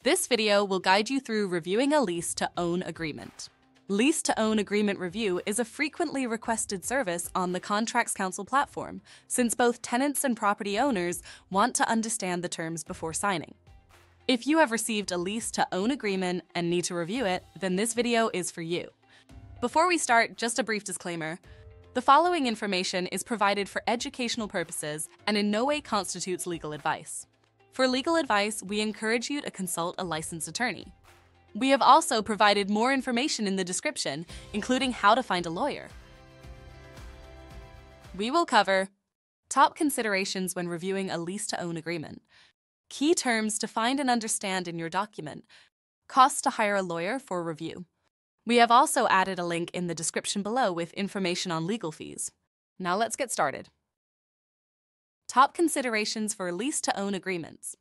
This video will guide you through reviewing a lease-to-own agreement. Lease-to-own agreement review is a frequently requested service on the Contracts Council platform, since both tenants and property owners want to understand the terms before signing. If you have received a lease-to-own agreement and need to review it, then this video is for you. Before we start, just a brief disclaimer. The following information is provided for educational purposes and in no way constitutes legal advice. For legal advice, we encourage you to consult a licensed attorney. We have also provided more information in the description, including how to find a lawyer. We will cover top considerations when reviewing a lease-to-own agreement, key terms to find and understand in your document, costs to hire a lawyer for review. We have also added a link in the description below with information on legal fees. Now let's get started. Top considerations for lease-to-own agreements.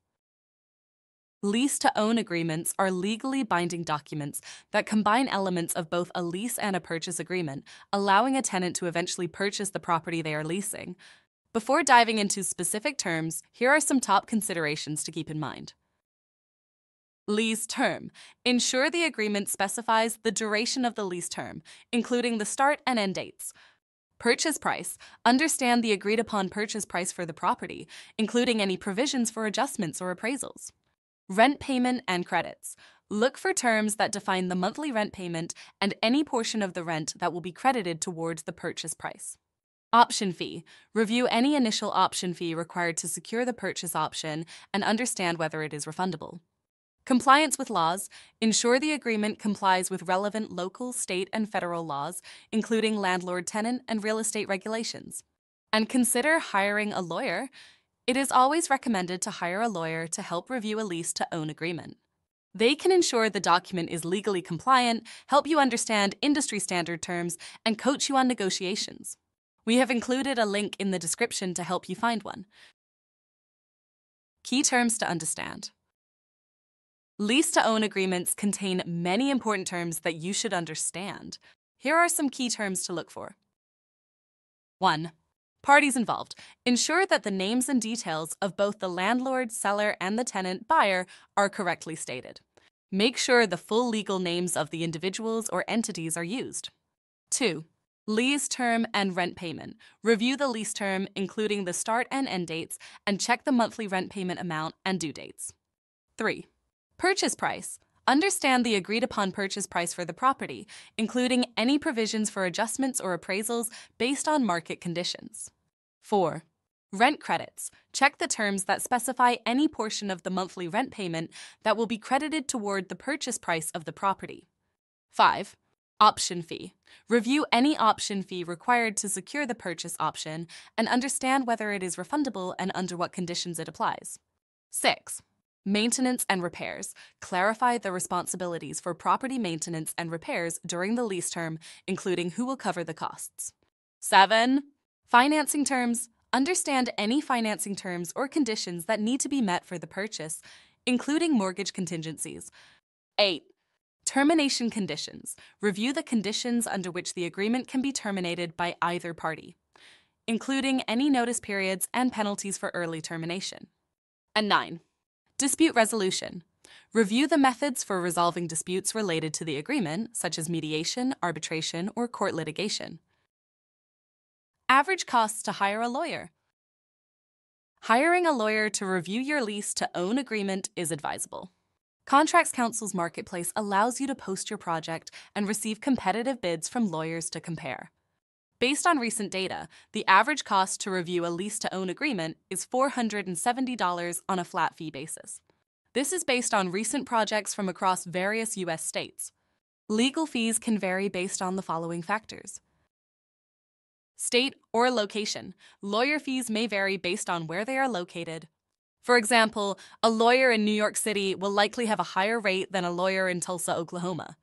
Lease-to-own agreements are legally binding documents that combine elements of both a lease and a purchase agreement, allowing a tenant to eventually purchase the property they are leasing. Before diving into specific terms, here are some top considerations to keep in mind. Lease term. Ensure the agreement specifies the duration of the lease term, including the start and end dates. Purchase price. Understand the agreed-upon purchase price for the property, including any provisions for adjustments or appraisals. Rent payment and credits. Look for terms that define the monthly rent payment and any portion of the rent that will be credited towards the purchase price. Option fee. Review any initial option fee required to secure the purchase option and understand whether it is refundable. Compliance with laws. Ensure the agreement complies with relevant local, state, and federal laws, including landlord, tenant, and real estate regulations. And consider hiring a lawyer. It is always recommended to hire a lawyer to help review a lease-to-own agreement. They can ensure the document is legally compliant, help you understand industry standard terms, and coach you on negotiations. We have included a link in the description to help you find one. Key terms to understand. Lease-to-own agreements contain many important terms that you should understand. Here are some key terms to look for. 1. Parties involved. Ensure that the names and details of both the landlord, seller, and the tenant buyer are correctly stated. Make sure the full legal names of the individuals or entities are used. 2. Lease term and rent payment. Review the lease term, including the start and end dates, and check the monthly rent payment amount and due dates. 3. Purchase price. Understand the agreed-upon purchase price for the property, including any provisions for adjustments or appraisals based on market conditions. 4. Rent credits. Check the terms that specify any portion of the monthly rent payment that will be credited toward the purchase price of the property. 5. Option fee. Review any option fee required to secure the purchase option and understand whether it is refundable and under what conditions it applies. 6. Maintenance and repairs. Clarify the responsibilities for property maintenance and repairs during the lease term, including who will cover the costs. 7. Financing terms. Understand any financing terms or conditions that need to be met for the purchase, including mortgage contingencies. 8. Termination conditions. Review the conditions under which the agreement can be terminated by either party, including any notice periods and penalties for early termination. And 9. Dispute resolution. Review the methods for resolving disputes related to the agreement, such as mediation, arbitration, or court litigation. Average costs to hire a lawyer. Hiring a lawyer to review your lease-to-own agreement is advisable. Contracts Council's marketplace allows you to post your project and receive competitive bids from lawyers to compare. Based on recent data, the average cost to review a lease-to-own agreement is $470 on a flat fee basis. This is based on recent projects from across various U.S. states. Legal fees can vary based on the following factors. State or location. Lawyer fees may vary based on where they are located. For example, a lawyer in New York City will likely have a higher rate than a lawyer in Tulsa, Oklahoma.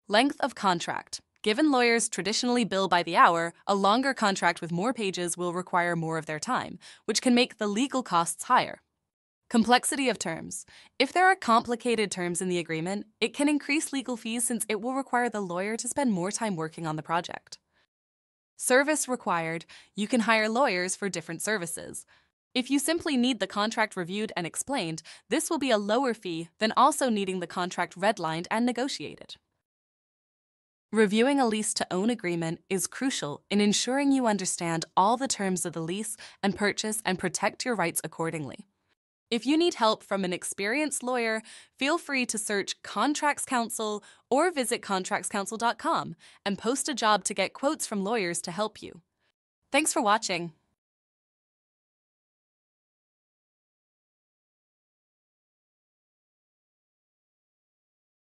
Length of contract. Given lawyers traditionally bill by the hour, a longer contract with more pages will require more of their time, which can make the legal costs higher. Complexity of terms. If there are complicated terms in the agreement, it can increase legal fees since it will require the lawyer to spend more time working on the project. Service required. You can hire lawyers for different services. If you simply need the contract reviewed and explained, this will be a lower fee than also needing the contract redlined and negotiated. Reviewing a lease-to-own agreement is crucial in ensuring you understand all the terms of the lease and purchase and protect your rights accordingly. If you need help from an experienced lawyer, feel free to search Contracts Counsel or visit contractscounsel.com and post a job to get quotes from lawyers to help you. Thanks for watching.